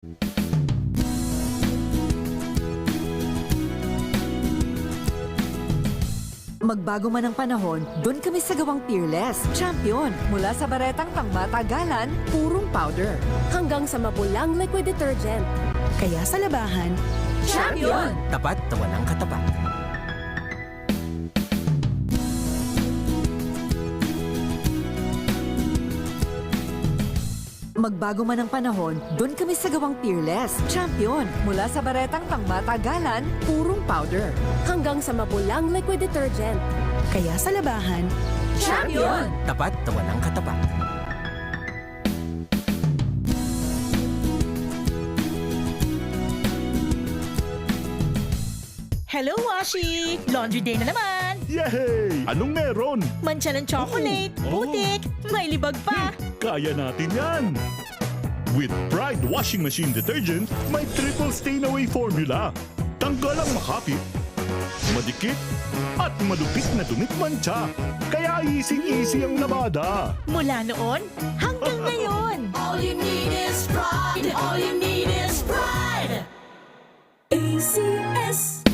Magbago man ang panahon, doon kami sa gawang Peerless. Champion! Mula sa baretang pangmatagalan, purong powder. Hanggang sa mabulang liquid detergent. Kaya sa labahan, Champion! Tapat na walang katapat. Magbago man ang panahon, doon kami sa gawang Peerless. Champion! Mula sa baretang pangmatagalan, purong powder. Hanggang sa mabulang liquid detergent. kaya sa labahan, Champion! Tapat na walang katapat. Hello, Washi! Laundry day na naman! Yay! Anong meron? Mancha ng chocolate, putik, may libag pa! Kaya natin yan! With Pride Washing Machine Detergent, may triple stain-away formula. Tanggal ang makapit, madikit, at malupit na dumit mancha. Kaya easy-easy ang labada. Mula noon hanggang ngayon! All you need is pride. All you need is pride. ACS.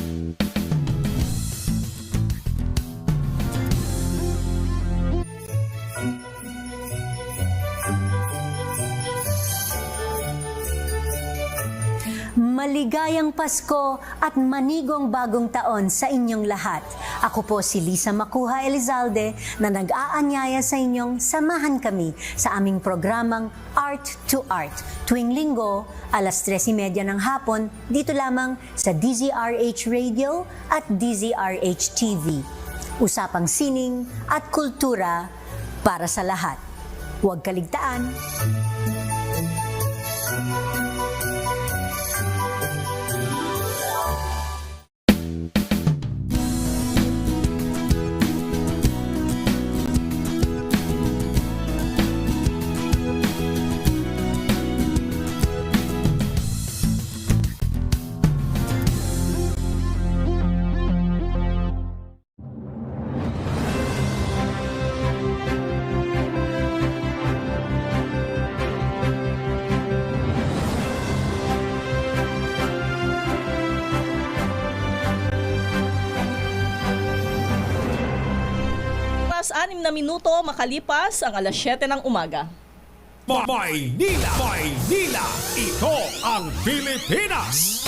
Maligayang Pasko at manigong bagong taon sa inyong lahat. Ako po si Lisa Makuha Elizalde na nag-aanyaya sa inyong samahan kami sa aming programang Art to Art. Tuwing linggo, alas 3:30 ng hapon, dito lamang sa DZRH Radio at DZRH TV. Usapang sining at kultura para sa lahat. Huwag kaligtaan. Oras 6 na minuto makalipas ang alas 7 ng umaga. Maynila! Maynila! Ito ang Pilipinas!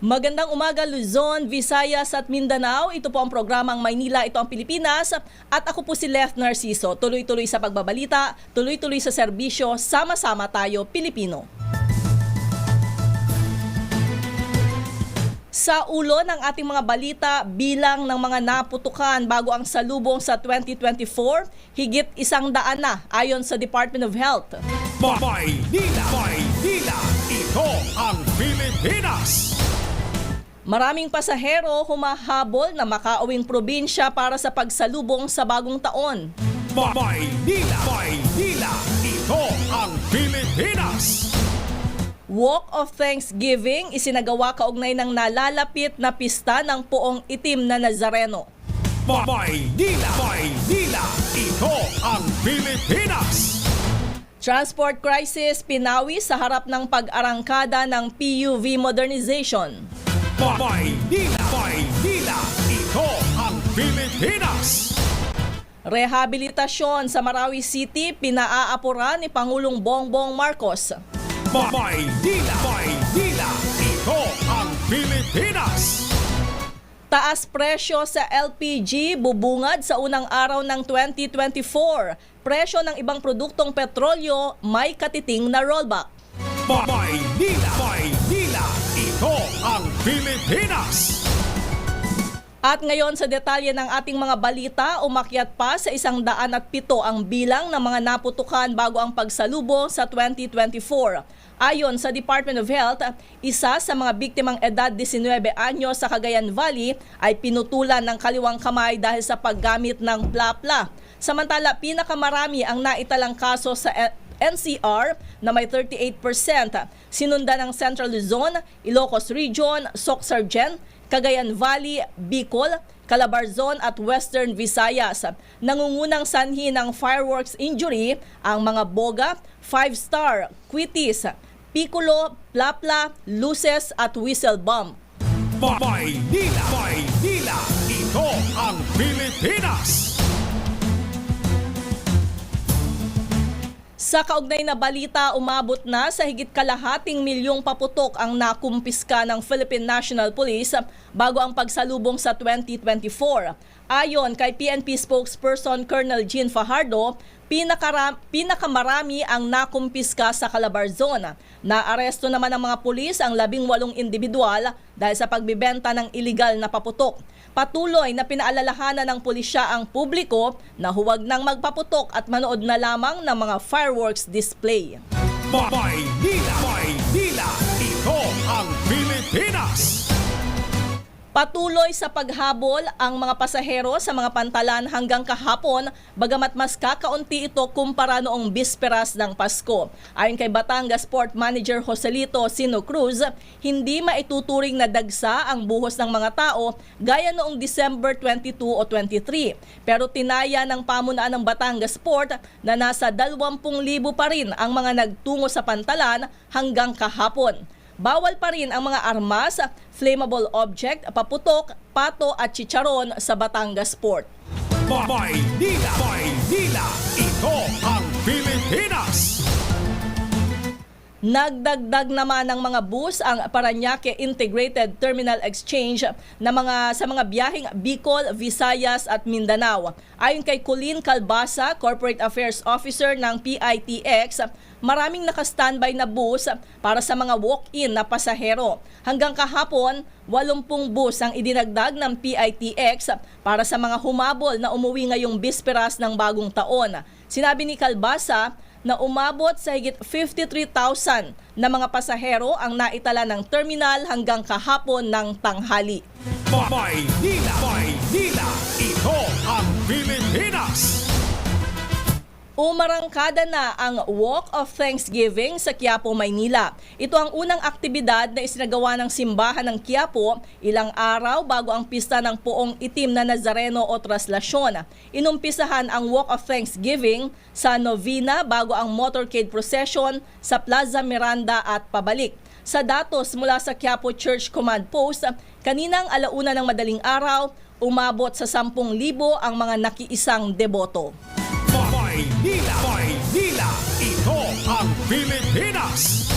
Magandang umaga Luzon, Visayas at Mindanao. Ito po ang programang Maynila, ito ang Pilipinas. At ako po si Leth Narciso. Tuloy-tuloy sa pagbabalita, tuloy-tuloy sa serbisyo, sama-sama tayo Pilipino. Sa ulo ng ating mga balita, bilang ng mga naputukan bago ang salubong sa 2024, higit 100 na ayon sa Department of Health. Maynila! Maynila! Ito ang Pilipinas! Maraming pasahero humahabol na makauwing probinsya para sa pagsalubong sa bagong taon. Maynila! Maynila! Ito ang Pilipinas! Walk of Thanksgiving isinagawa kaugnay ng nalalapit na pista ng Poong Itim na Nazareno. Maynila! Maynila! Ito ang Pilipinas! Transport crisis pinawi sa harap ng pag-arangkada ng PUV modernization. Maynila! Maynila! Ito ang Pilipinas! Rehabilitasyon sa Marawi City pinaaapuran ni Pangulong Bongbong Marcos. Maynila! Maynila! Ito ang Pilipinas! Taas presyo sa LPG bubungad sa unang araw ng 2024. Presyo ng ibang produktong petrolyo may katiting na rollback. Maynila! Maynila! Ito ang Pilipinas! At ngayon sa detalye ng ating mga balita, umakyat pa sa 107 ang bilang ng mga naputukan bago ang pagsalubong sa 2024. Ayon sa Department of Health, isa sa mga biktimang edad 19 anyos sa Cagayan Valley ay pinutulan ng kaliwang kamay dahil sa paggamit ng plapla. Samantala, pinakamarami ang naitalang kaso sa NCR na may 38%. Sinundan ng Central Luzon, Ilocos Region, Soc Sargent, Cagayan Valley, Bicol, Calabarzon at Western Visayas. Nangungunang sanhi ng fireworks injury ang mga boga, 5-star, quitis, piccolo, plapla, luces at whistle bomb. Maynila, Maynila, ito ang Pilipinas. Sa kaugnay na balita, umabot na sa higit kalahating milyong paputok ang nakumpiska ng Philippine National Police bago ang pagsalubong sa 2024. Ayon kay PNP spokesperson Colonel Jean Fajardo, pinakamarami ang nakumpiska sa Calabarzon. Naaresto naman ng mga pulis ang 18 individual dahil sa pagbibenta ng iligal na paputok. Patuloy na pinaalalahanan ng pulisya ang publiko na huwag nang magpaputok at manood na lamang ng mga fireworks display. Maynila, Maynila, ito ang Pilipinas. Patuloy sa paghabol ang mga pasahero sa mga pantalan hanggang kahapon, bagamat mas kakaunti ito kumpara noong bisperas ng Pasko. Ayon kay Batangas Port Manager Joselito Sino Cruz, hindi maituturing na dagsa ang buhos ng mga tao gaya noong December 22 o 23. Pero tinaya ng pamunuan ng Batangas Port na nasa 20,000 pa rin ang mga nagtungo sa pantalan hanggang kahapon. Bawal pa rin ang mga armas, flammable object, paputok, pato at chicharon sa Batangas Port. Maynila, Maynila, ito ang Pilipinas. Nagdagdag naman ng mga bus ang Parañaque Integrated Terminal Exchange sa mga biyaheng Bicol, Visayas at Mindanao. Ayon kay Colleen Calbasa, Corporate Affairs Officer ng PITX, maraming naka-standby na bus para sa mga walk-in na pasahero. Hanggang kahapon, 80 bus ang idinagdag ng PITX para sa mga humabol na umuwi ngayong bisperas ng bagong taon. Sinabi ni Calbasa na umabot sa higit 53,000 na mga pasahero ang naitala ng terminal hanggang kahapon ng tanghali. Maynila, Maynila, ito ang Pilipinas. Umarangkada na ang Walk of Thanksgiving sa Quiapo, Maynila. Ito ang unang aktibidad na isinagawa ng simbahan ng Quiapo ilang araw bago ang pista ng Poong Itim na Nazareno o Traslasyon. Inumpisahan ang Walk of Thanksgiving sa Novena bago ang motorcade procession sa Plaza Miranda at pabalik. Sa datos mula sa Quiapo Church Command Post, kaninang 1:00 ng madaling araw, umabot sa 10,000 ang mga nakiisang deboto. Maynila, Maynila, ito ang Pilipinas.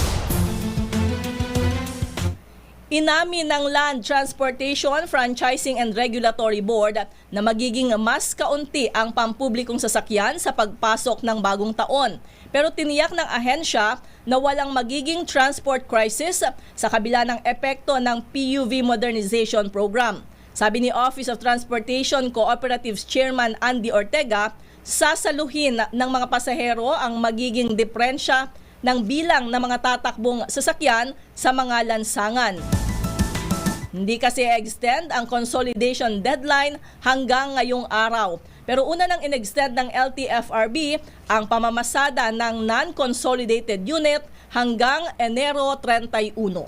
Inamin ng Land Transportation, Franchising and Regulatory Board na magiging mas kaunti ang pampublikong sasakyan sa pagpasok ng bagong taon. Pero tiniyak ng ahensya na walang magiging transport crisis sa kabila ng epekto ng PUV Modernization Program. Sabi ni Office of Transportation Cooperatives Chairman Andy Ortega, sasaluhin ng mga pasahero ang magiging diferensya ng bilang ng mga tatakbong sasakyan sa mga lansangan. Hindi kasi extend ang consolidation deadline hanggang ngayong araw. Pero una nang in-extend ng LTFRB ang pamamasada ng non-consolidated unit hanggang Enero 31.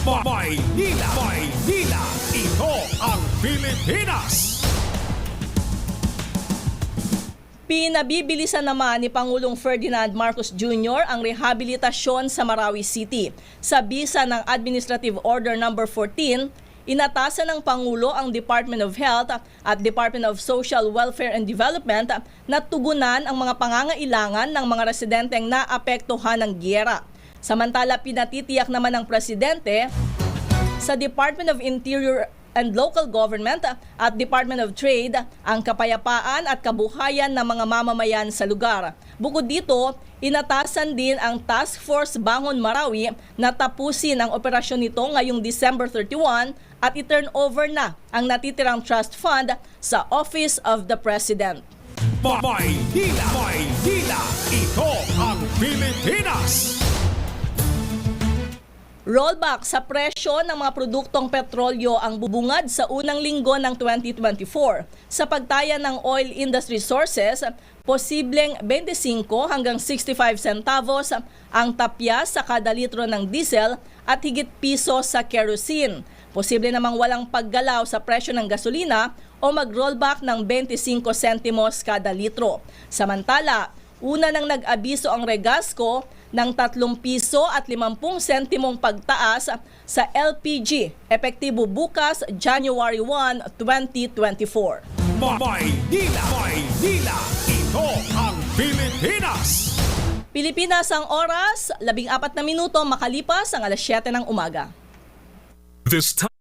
Maynila, Maynila, ito ang Pilipinas. Pinabibilisan naman ni Pangulong Ferdinand Marcos Jr. ang rehabilitasyon sa Marawi City. Sa bisa ng Administrative Order No. 14, inatasan ng Pangulo ang Department of Health at Department of Social Welfare and Development na tugunan ang mga pangangailangan ng mga residenteng naapektuhan ng giyera. Samantala, pinatitiyak naman ng Presidente sa Department of Interior and Local Government at Department of Trade ang kapayapaan at kabuhayan ng mga mamamayan sa lugar. Bukod dito, inatasan din ang Task Force Bangon Marawi na tapusin ang operasyon nito ngayong December 31 at i-turn over na ang natitirang trust fund sa Office of the President. Maynila, Maynila, ito ang Pilipinas. Rollback sa presyo ng mga produktong petrolyo ang bubungad sa unang linggo ng 2024. Sa pagtaya ng oil industry sources, posibleng 25 hanggang 65 centavos ang tapya sa kada litro ng diesel at higit piso sa kerosene. Posible namang walang paggalaw sa presyo ng gasolina o mag-rollback ng 25 sentimos kada litro. Samantala, una nang nag-abiso ang Regasco ng 3 piso at 50 sentimong pagtaas sa LPG, epektibo bukas January 1, 2024. Maynila, ito ang Pilipinas. Pilipinas ang oras, 14 na minuto makalipas ang 7:00 ng umaga. This time.